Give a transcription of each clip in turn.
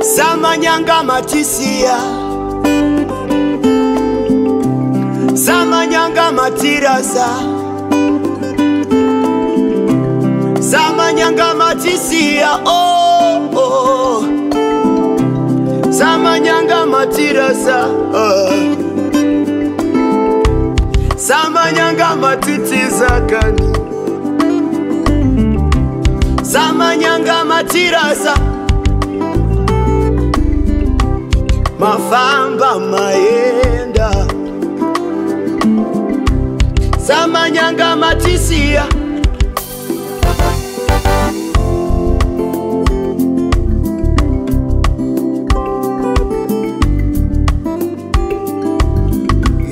Samanyanga matisia, Samanyanga matirasa, Samanyanga matisia, oh oh, Samanyanga matirasa, Samanyanga matitiza kani, Samanyanga matirasa. Mafamba maenda Samanyanga matisia,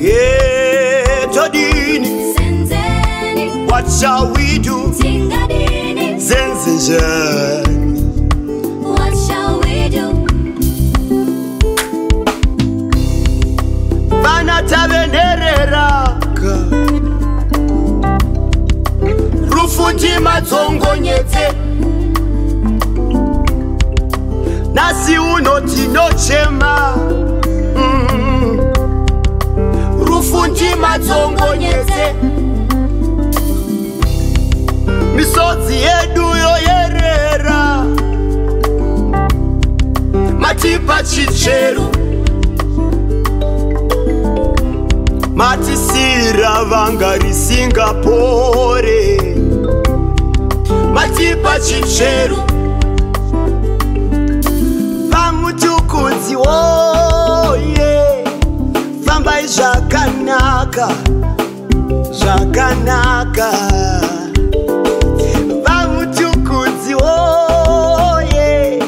yeah, todini Senzeni. What shall we do? Tingadini Zenzeni. What shall we do? Tavenereraka Rufundi matsongonyete Nasi uno Tinochema Rufundi matsongonyete Misodzi yedu yoyerera Matipa chicheru Matisira vangari Singapore Matipa chicheru Mtukudzi oh yeah Mabayi zvakanaka Zvakanaka Mtukudzi oh yeah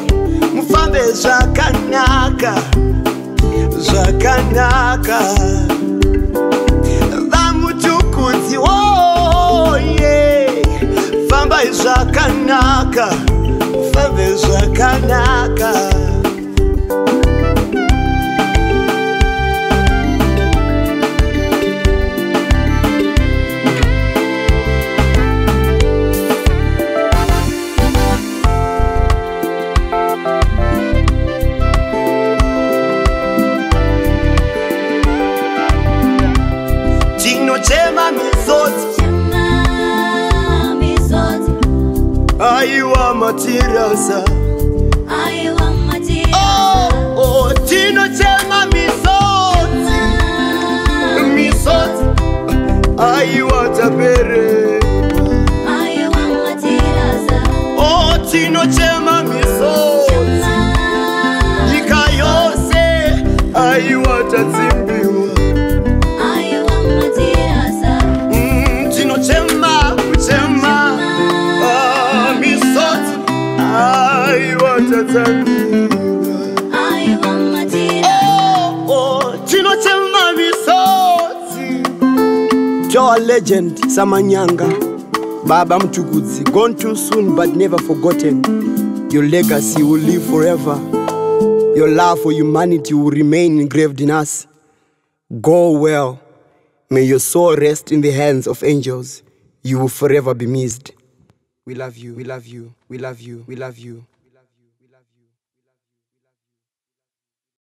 Mufambe zvakanaka Zvakanaka Mtukudzi oh yeah Mabayi zvakanaka Mufambe zvakanaka. Tinochema Misodzi Aiwa matirasa Oh, Tinochema Misodzi Aiwa tapere Oh, Tinochema Misodzi Nyika yose Aiwa tazimbiwa Tinochema Misodzi. To our legend Samanyanga, Baba Mtukudzi, gone too soon but never forgotten. Your legacy will live forever. Your love for humanity will remain engraved in us. Go well. May your soul rest in the hands of angels. You will forever be missed. We love you, we love you, we love you, we love you.